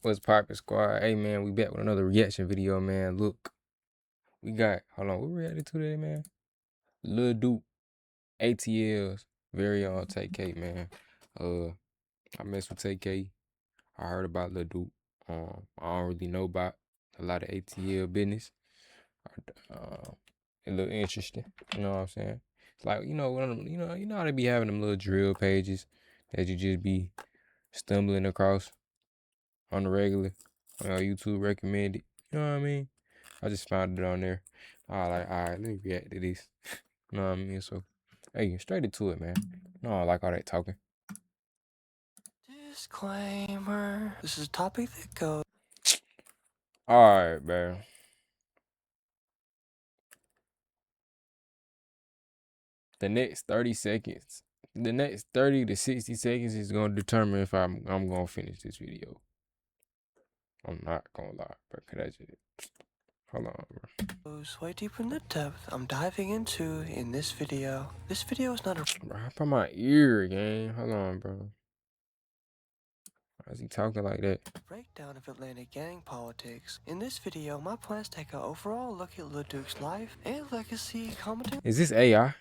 What's poppin', squad? Hey man, we back with another reaction video, man. Look, we got what we reacted to today, man? Lil Duke, ATL's very own TK, man. I mess with TK. I heard about Lil Duke. I don't really know about a lot of ATL business. It look interesting. You know what I'm saying? It's like one of them, you know how they be having them little drill pages that you just be stumbling across on the regular. YouTube recommended. You know what I mean? I just found it on there. Alright, let me react to this. You know what I mean? So, hey, straight into it, man. No, I like all that talking. Disclaimer. This is a topic that goes. Alright, man. The next 30 seconds. The next 30 to 60 seconds is gonna determine if I'm gonna finish this video. I'm not gonna lie, bro. Could I just hold on, bro? Goes way deeper in the depth I'm diving into in this video. This video is not a Bro, I put my ear again. Hold on, bro. Why is he talking like that? breakdown of Atlanta gang politics. In this video, my plans take an overall look at Lil Duke's life and legacy, commenting. Is this AI?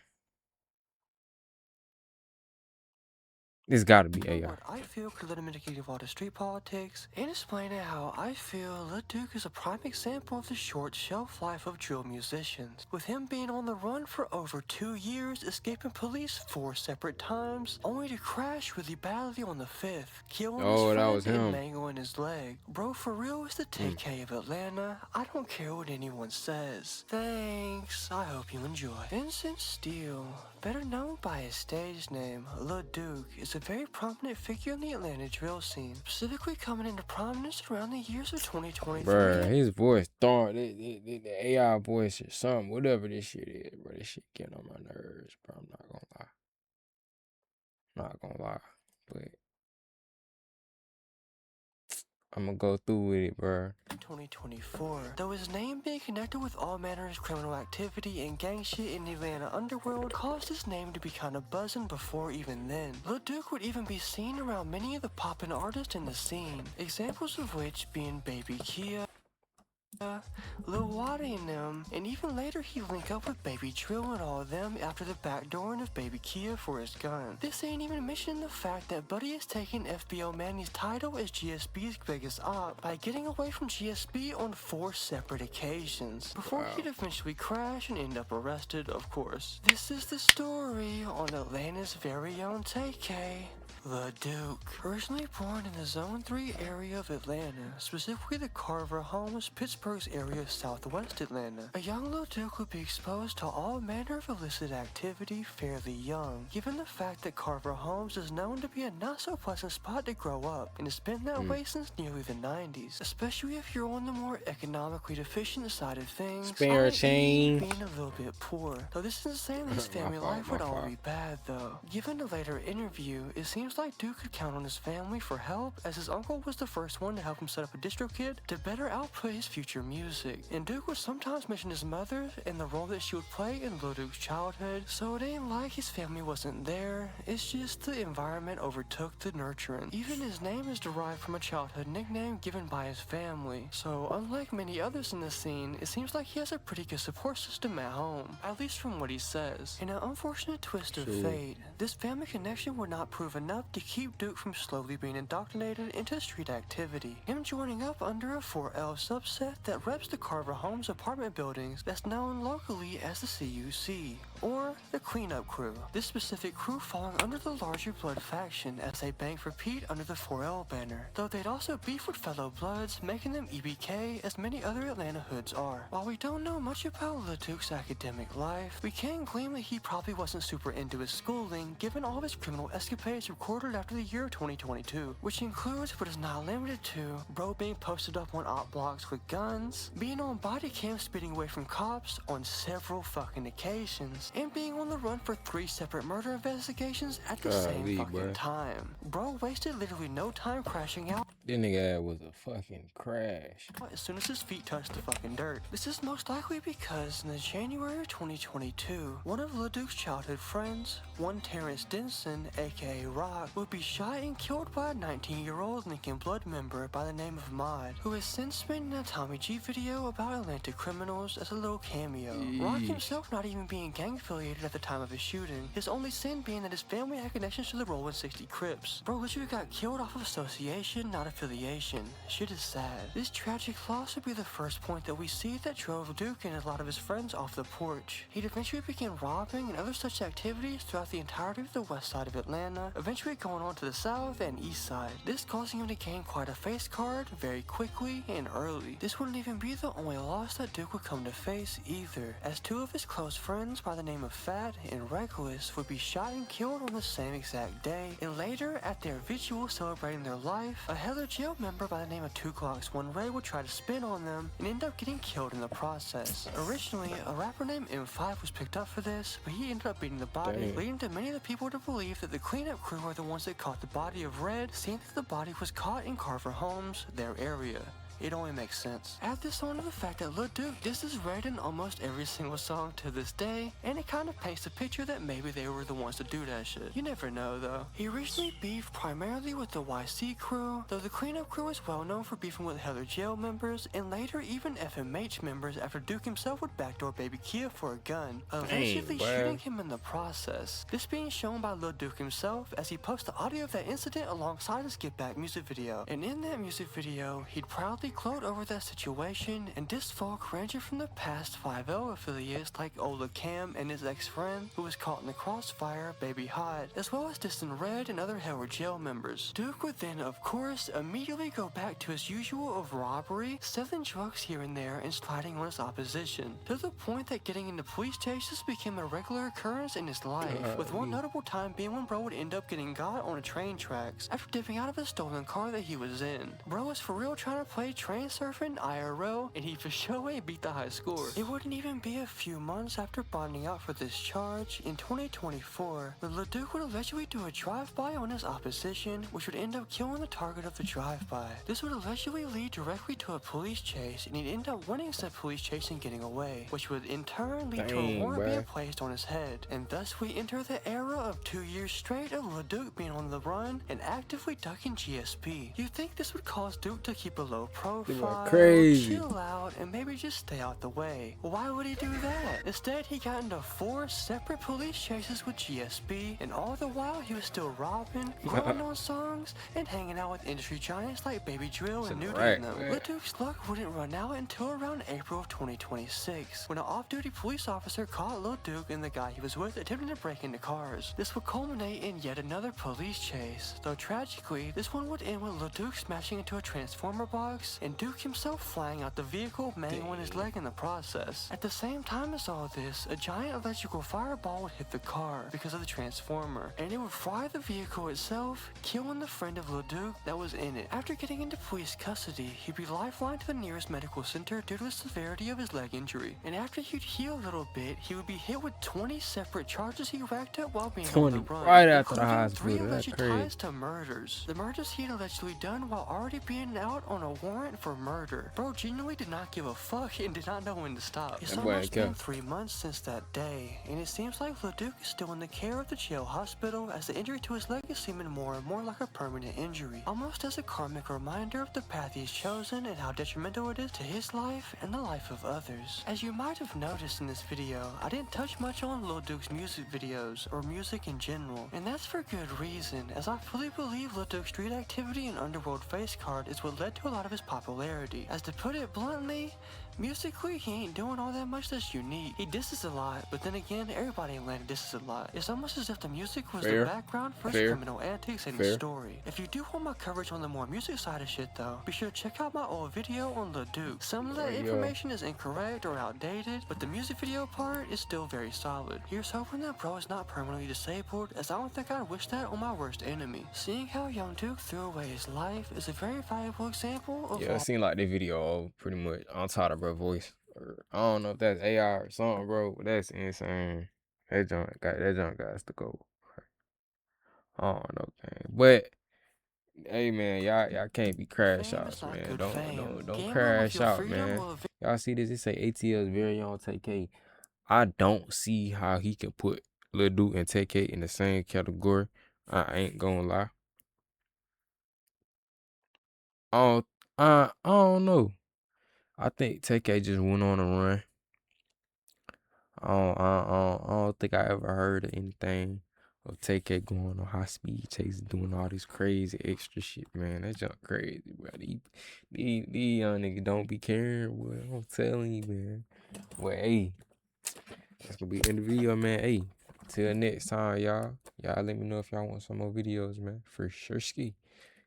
This gotta be AI. What I feel could let him indicate of all the street politics, and explaining how I feel Lil Duke is a prime example of the short shelf life of drill musicians, with him being on the run for over 2 years, escaping police 4 separate times, only to crash really badly on the 5th, killing his friend and mangling his leg. Bro, for real is the TK of Atlanta. I don't care what anyone says. Thanks. I hope you enjoy. Vincent Steele, better known by his stage name, Lil Duke, is a very prominent figure in the Atlanta drill scene, specifically coming into prominence around the years of 2023. Bruh, his voice throwing the AI voice or something, whatever this shit is, bro. This shit getting on my nerves, bro. I'm not gonna lie. But I'm gonna go through with it, bro. 2024. Though his name being connected with all manner of criminal activity and gang shit in the Atlanta underworld caused his name to be kinda buzzing before even then. Lil Duke would even be seen around many of the poppin' artists in the scene, examples of which being Baby Kia, Lil Waddy and them, and even later he'd link up with Baby Drill and all of them after the backdooring of Baby Kia for his gun. This ain't even mentioning the fact that Buddy is taking FBO Manny's title as GSB's biggest op by getting away from GSB on 4 separate occasions, before he'd eventually crash and end up arrested, of course. This is the story on Atlanta's very own TK. Lil Duke, originally born in the Zone 3 area of Atlanta, specifically the Carver Homes, Pittsburgh's area of southwest Atlanta. A young Lil Duke would be exposed to all manner of illicit activity fairly young, given the fact that Carver Homes is known to be a not-so-pleasant spot to grow up, and it's been that way since nearly the 90s, especially if you're on the more economically deficient side of things, Spare chain. being a little bit poor. Though this isn't saying that his family life would all be bad, though. Given a later interview, it seems like Duke could count on his family for help, as his uncle was the first one to help him set up a distro kit to better output his future music. And Duke would sometimes mention his mother and the role that she would play in Lil Duke's childhood, so it ain't like his family wasn't there, it's just the environment overtook the nurturing. Even his name is derived from a childhood nickname given by his family, so unlike many others in the scene, it seems like he has a pretty good support system at home, at least from what he says. In an unfortunate twist of fate, this family connection would not prove enough to keep Duke from slowly being indoctrinated into street activity. Him joining up under a 4L subset that reps the Carver Homes apartment buildings that's known locally as the CUC, or the Cleanup Crew. This specific crew falling under the larger Blood faction as they bang for Pete under the 4L banner, though they'd also beef with fellow Bloods, making them EBK as many other Atlanta hoods are. While we don't know much about Lil Duke's academic life, we can claim that he probably wasn't super into his schooling, given all of his criminal escapades recorded after the year 2022, which includes but is not limited to bro being posted up on op blocks with guns, being on body cam speeding away from cops on several fucking occasions, and being on the run for 3 separate murder investigations at the same fucking time. Bro wasted literally no time crashing out. That nigga was a fucking crash. As soon as his feet touched the fucking dirt. This is most likely because in the January of 2022, one of Lil Duke's childhood friends, one Terrence Denson, aka Rod, Tupac would be shot and killed by a 19-year-old Lincoln Blood member by the name of Mod, who has since been in a Tommy G video about Atlanta criminals as a little cameo. Rock himself not even being gang affiliated at the time of his shooting, his only sin being that his family had connections to the Rollin' 60 Crips. Bro literally got killed off of association, not affiliation. Shit is sad. This tragic loss would be the first point that we see that drove Duke and a lot of his friends off the porch. He'd eventually begin robbing and other such activities throughout the entirety of the west side of Atlanta, eventually going on to the south and east side. This causing him to gain quite a face card very quickly and early. This wouldn't even be the only loss that Duke would come to face either, as two of his close friends by the name of Fat and Reckless would be shot and killed on the same exact day, and later at their vigil celebrating their life, a Heather jail member by the name of 2Glocks1 Ray would try to spin on them and end up getting killed in the process. Originally, a rapper named M5 was picked up for this, but he ended up beating the body, leading to many of the people to believe that the cleanup crew are the ones that caught the body of Red, seeing that the body was caught in Carver Homes, their area. It only makes sense. Add this on to the fact that Lil Duke disses Red in almost every single song to this day, and it kind of paints a picture that maybe they were the ones to do that shit. You never know though. He originally beefed primarily with the YC crew, though the cleanup crew is well known for beefing with Heather jail members, and later even FMH members after Duke himself would backdoor Baby Kia for a gun, eventually shooting him in the process. This being shown by Lil Duke himself as he posts the audio of that incident alongside his Get Back music video. And in that music video, he'd proudly gloat over that situation and diss folk ranging from the past 5L affiliates like Ola Cam and his ex-friend who was caught in the crossfire, Baby Hot, as well as dissing Red and other Howard jail members. Duke would then, of course, immediately go back to his usual of robbery, selling drugs here and there and sliding on his opposition, to the point that getting into police chases became a regular occurrence in his life, with one notable time being when bro would end up getting got on a train tracks after dipping out of a stolen car that he was in. Bro was for real trying to play train surfing IRL, and he for sure ain't beat the high score. It wouldn't even be a few months after bonding out for this charge in 2024 that Lil Duke would allegedly do a drive-by on his opposition, which would end up killing the target of the drive-by. This would allegedly lead directly to a police chase, and he'd end up winning said police chase and getting away, which would in turn lead to a warrant being placed on his head. And thus we enter the era of 2 years straight of Lil Duke being on the run and actively ducking GSP. You'd think this would cause Duke to keep a low profile, chill out, and maybe just stay out the way. Why would he do that? Instead, he got into 4 separate police chases with GSP, and all the while he was still robbing, growing on songs, and hanging out with industry giants like Baby Drill and Nudie and them. Lil Duke's luck wouldn't run out until around April of 2026, when an off-duty police officer caught Lil Duke and the guy he was with attempting to break into cars. This would culminate in yet another police chase, though tragically, this one would end with Lil Duke smashing into a transformer box, and Duke himself flying out the vehicle, mangling his leg in the process. At the same time as all this, a giant electrical fireball would hit the car because of the transformer, and it would fry the vehicle itself, killing the friend of Lil Duke that was in it. After getting into police custody, he'd be lifelined to the nearest medical center due to the severity of his leg injury, and after he'd heal a little bit, he would be hit with 20 separate charges he racked up while being on the run, right after the hospital. 3 alleged ties to murders. The murders he'd allegedly done while already being out on a warrant for murder. Bro genuinely did not give a fuck and did not know when to stop. It's almost been 3 months since that day, and it seems like Lil Duke is still in the care of the jail hospital as the injury to his leg is seeming more and more like a permanent injury, almost as a karmic reminder of the path he's chosen and how detrimental it is to his life and the life of others. As you might have noticed in this video, I didn't touch much on Lil Duke's music videos or music in general, and that's for good reason, as I fully believe Lil Duke's street activity and underworld face card is what led to a lot of his popularity. As to put it bluntly, musically, he ain't doing all that much that's unique. He disses a lot, but then again, everybody in Atlanta disses a lot. It's almost as if the music was the background for his criminal antics and his story. If you do want my coverage on the more music side of shit though, be sure to check out my old video on Lil Duke. Some of that information is incorrect or outdated, but the music video part is still very solid. Here's hoping that bro is not permanently disabled, as I don't think I'd wish that on my worst enemy. Seeing how young Duke threw away his life is a very valuable example of it seemed like the video pretty much on top of bro voice. Or, I don't know if that's AI or something, bro, but that's insane. That junk got to go. I don't know, man. But hey man, y'all can't be crash outs, man. Don't crash out, man. Y'all see this? It say ATL's very own TK. I don't see how he can put Lil Duke and TK in the same category. I ain't gonna lie. I don't know. I think TK just went on a run. I don't think I ever heard of anything of TK going on high speed chase, doing all this crazy extra shit, man. That junk crazy, bro. These young niggas don't be caring, boy. I'm telling you, man. Well, hey, that's gonna be the end of the video, man. Hey, till next time, y'all. Y'all let me know if y'all want some more videos, man. For sure, ski.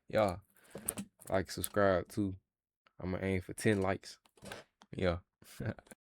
Y'all, like, subscribe too. I'ma aim for 10 likes. Yeah.